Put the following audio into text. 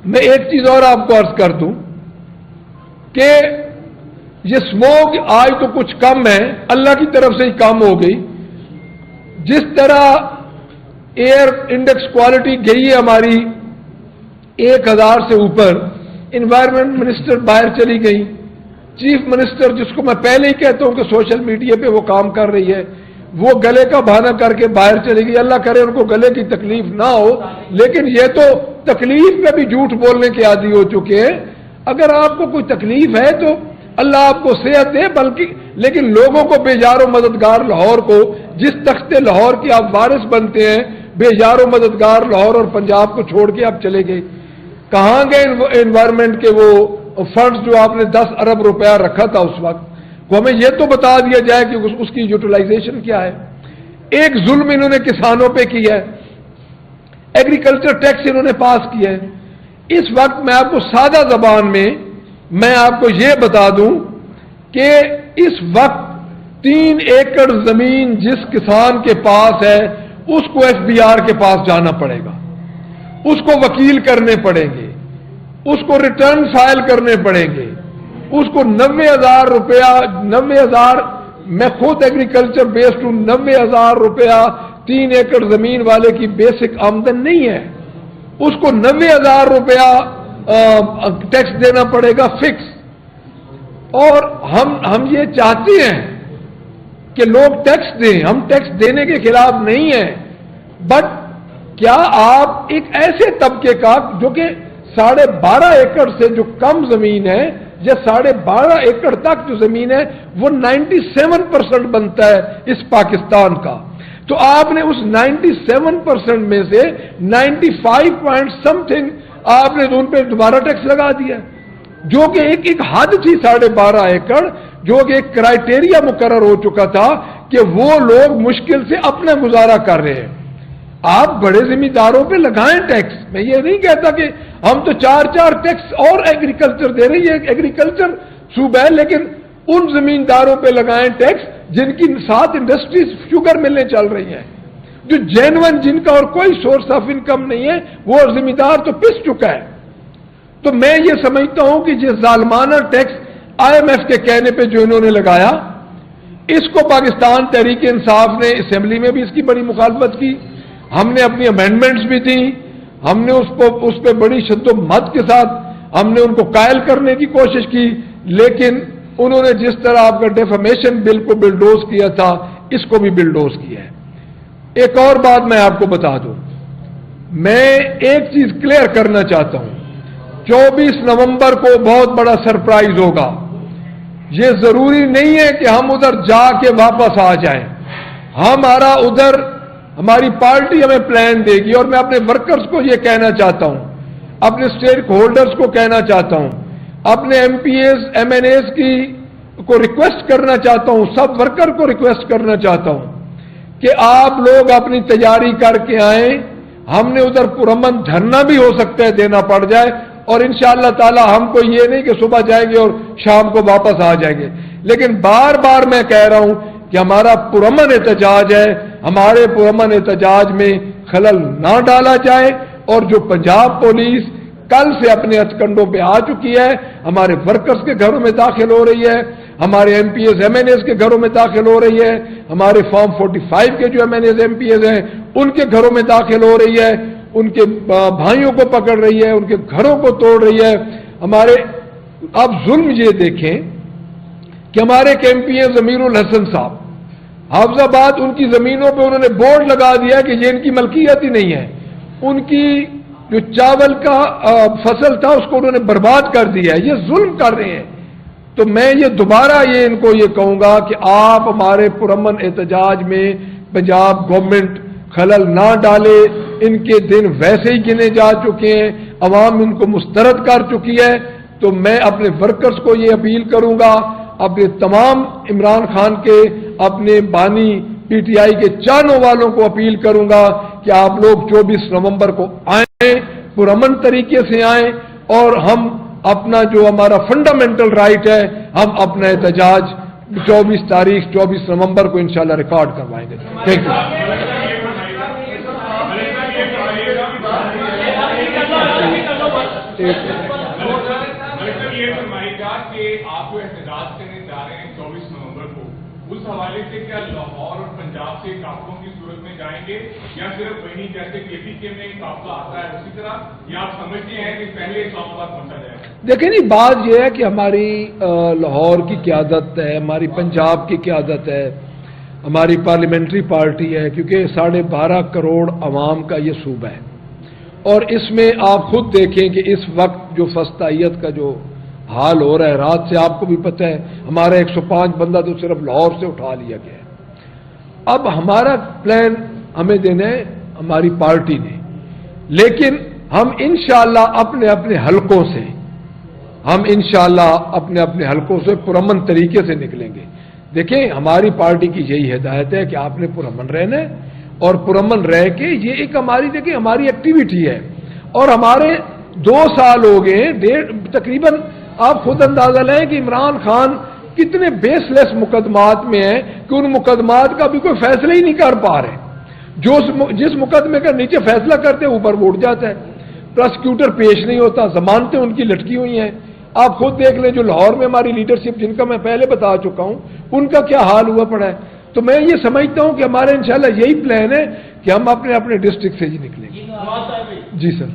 میں ایک چیز اور آپ کو عرض کر دوں کہ یہ سموک آج تو کچھ کم ہے، اللہ کی طرف سے ہی کم ہو گئی. جس طرح ایئر انڈیکس کوالٹی گئی ہے ہماری 1000 سے اوپر، انوائرمنٹ منسٹر باہر چلی گئی، چیف منسٹر جس کو میں پہلے ہی کہتا ہوں کہ سوشل میڈیا پہ وہ کام کر رہی ہے، وہ گلے کا بہانہ کر کے باہر چلے گی. اللہ کرے ان کو گلے کی تکلیف نہ ہو، لیکن یہ تو تکلیف میں بھی جھوٹ بولنے کے عادی ہو چکے ہیں. اگر آپ کو کوئی تکلیف ہے تو اللہ آپ کو صحت دے، بلکہ لیکن لوگوں کو بے یار و مددگار لاہور کو، جس تخت لاہور کے آپ وارث بنتے ہیں، بے یار و مددگار لاہور اور پنجاب کو چھوڑ کے آپ چلے گئے. کہاں گئے انوائرمنٹ کے وہ فنڈز جو آپ نے 10 ارب روپیہ رکھا تھا اس وقت؟ کو ہمیں یہ تو بتا دیا جائے کہ اس کی یوٹیلائزیشن کیا ہے. ایک ظلم انہوں نے کسانوں پہ کیا ہے، ایگریکلچر ٹیکس انہوں نے پاس کیا ہے. اس وقت میں آپ کو سادہ زبان میں آپ کو یہ بتا دوں کہ اس وقت 3 ایکڑ زمین جس کسان کے پاس ہے اس کو FBR کے پاس جانا پڑے گا، اس کو وکیل کرنے پڑیں گے، اس کو ریٹرن فائل کرنے پڑیں گے، اس کو 90,000 روپیہ 90,000 میں خود ایگریکلچر بیسڈ ہوں، 90,000 روپیہ 3 ایکڑ زمین والے کی بیسک آمدن نہیں ہے، اس کو 90,000 روپیہ ٹیکس دینا پڑے گا فکس. اور ہم یہ چاہتے ہیں کہ لوگ ٹیکس دیں، ہم ٹیکس دینے کے خلاف نہیں ہیں، بٹ کیا آپ ایک ایسے طبقے کا جو کہ 12.5 ایکڑ سے جو کم زمین ہے یا 12.5 ایکڑ تک جو زمین ہے وہ 97% بنتا ہے اس پاکستان کا، تو آپ نے اس 97% میں سے 95 پوائنٹ سم تھنگ آپ نے ان پہ دوبارہ ٹیکس لگا دیا، جو کہ ایک حد تھی 12.5 ایکڑ، جو کہ ایک کرائٹیریا مقرر ہو چکا تھا کہ وہ لوگ مشکل سے اپنا گزارا کر رہے ہیں. آپ بڑے زمینداروں پہ لگائیں ٹیکس، میں یہ نہیں کہتا کہ ہم تو 4 ٹیکس اور ایگریکلچر دے رہی ہے، ایگریکلچر صوبہ ہے، لیکن ان زمینداروں پہ لگائیں ٹیکس جن کی 7 انڈسٹریز شوگر ملیں چل رہی ہیں، جو جینون جن کا اور کوئی سورس آف انکم نہیں ہے، وہ زمیندار تو پس چکا ہے. تو میں یہ سمجھتا ہوں کہ یہ ظالمانہ ٹیکس IMF کے کہنے پہ جو انہوں نے لگایا، اس کو پاکستان تحریک انصاف نے اسمبلی میں بھی اس کی بڑی مخالفت کی، ہم نے اپنی امینڈمنٹس بھی دی، ہم نے اس پہ بڑی شد و مد کے ساتھ ہم نے ان کو قائل کرنے کی کوشش کی، لیکن انہوں نے جس طرح آپ کا ڈیفامیشن بل کو بلڈوز کیا تھا اس کو بھی بلڈوز کیا ہے. ایک اور بات میں آپ کو بتا دوں، میں ایک چیز کلیئر کرنا چاہتا ہوں، 24 نومبر کو بہت بڑا سرپرائز ہوگا. یہ ضروری نہیں ہے کہ ہم ادھر جا کے واپس آ جائیں، ہماری پارٹی ہمیں پلان دے گی، اور میں اپنے ورکرز کو یہ کہنا چاہتا ہوں، اپنے اسٹیک ہولڈرز کو کہنا چاہتا ہوں، اپنے MPAs MNAs کو ریکویسٹ کرنا چاہتا ہوں، سب ورکر کو ریکویسٹ کرنا چاہتا ہوں کہ آپ لوگ اپنی تیاری کر کے آئیں. ہم نے ادھر پرامن دھرنا بھی ہو سکتا ہے دینا پڑ جائے، اور انشاءاللہ تعالی ہم کو یہ نہیں کہ صبح جائیں گے اور شام کو واپس آ جائیں گے، لیکن بار بار میں کہہ رہا ہوں کہ ہمارا پرامن احتجاج ہے، ہمارے پرامن احتجاج میں خلل نہ ڈالا جائے. اور جو پنجاب پولیس کل سے اپنے ہتھکنڈوں پہ آ چکی ہے، ہمارے ورکرز کے گھروں میں داخل ہو رہی ہے، ہمارے MPAs MNAs کے گھروں میں داخل ہو رہی ہے، ہمارے فارم 45 کے جو MNAs MPAs ہیں ان کے گھروں میں داخل ہو رہی ہے، ان کے بھائیوں کو پکڑ رہی ہے، ان کے گھروں کو توڑ رہی ہے. آپ ظلم یہ دیکھیں کہ ہمارے MPA ضمیر الحسن صاحب حافظ آباد، ان کی زمینوں پہ انہوں نے بورڈ لگا دیا کہ یہ ان کی ملکیت ہی نہیں ہے، ان کی جو چاول کا فصل تھا اس کو انہوں نے برباد کر دیا ہے. یہ ظلم کر رہے ہیں. تو میں یہ دوبارہ ان کو یہ کہوں گا کہ آپ ہمارے پرامن احتجاج میں پنجاب گورنمنٹ خلل نہ ڈالے. ان کے دن ویسے ہی گنے جا چکے ہیں، عوام ان کو مسترد کر چکی ہے. تو میں اپنے ورکرز کو یہ اپیل کروں گا، اپنے تمام عمران خان کے اپنے بانی PTI کے چانوں والوں کو اپیل کروں گا کہ آپ لوگ 24 نومبر کو آئیں، پرامن طریقے سے آئیں، اور ہم اپنا جو ہمارا فنڈامنٹل رائٹ ہے، ہم اپنا احتجاج 24 نومبر کو انشاءاللہ ریکارڈ کروائیں گے. Thank you. یہ فرمائے گا کہ آپ جو احتجاج کرنے جا رہے ہیں 24 نومبر کو، اس حوالے سے کیا لاہور اور پنجاب سے قافلوں کی صورت میں جائیں گے یا صرف وہیں جیسے KPK میں قافلہ آتا ہے اسی طرح، یا آپ سمجھتے ہیں کہ پہلے اسلام آباد پہنچا جائے؟ دیکھیں نہیں، بات یہ ہے کہ ہماری لاہور کی قیادت ہے، ہماری پنجاب کی قیادت ہے، ہماری پارلیمنٹری پارٹی ہے، کیونکہ 12.5 کروڑ عوام کا یہ صوبہ ہے، اور اس میں آپ خود دیکھیں کہ اس وقت جو فسطائیت کا جو حال ہو رہا ہے، رات سے آپ کو بھی پتہ ہے ہمارا 105 بندہ تو صرف لاہور سے اٹھا لیا گیا ہے۔ اب ہمارا پلان ہمیں دینا ہے ہماری پارٹی نے، لیکن ہم انشاءاللہ اپنے اپنے حلقوں سے پرامن طریقے سے نکلیں گے۔ دیکھیں ہماری پارٹی کی یہی ہدایت ہے کہ آپ نے پرامن رہنا ہے، اور پرامن رہ کے یہ ایک دیکھیں ہماری ایکٹیویٹی ہے، اور ہمارے 2 سال ہو گئے تقریباً، آپ خود اندازہ لیں کہ عمران خان کتنے بیس لیس مقدمات میں ہیں کہ ان مقدمات کا بھی کوئی فیصلہ ہی نہیں کر پا رہے، جس مقدمے کا نیچے فیصلہ کرتے ہیں اوپر اٹھ جاتا ہے، پروسیکیوٹر پیش نہیں ہوتا، ضمانتیں ان کی لٹکی ہوئی ہیں۔ آپ خود دیکھ لیں جو لاہور میں ہماری لیڈرشپ جن کا میں پہلے بتا چکا ہوں ان کا کیا حال ہوا پڑا ہے۔ تو میں یہ سمجھتا ہوں کہ ہمارا انشاءاللہ یہی پلان ہے کہ ہم اپنے ڈسٹرکٹ سے نکلیں گے۔ جی سر۔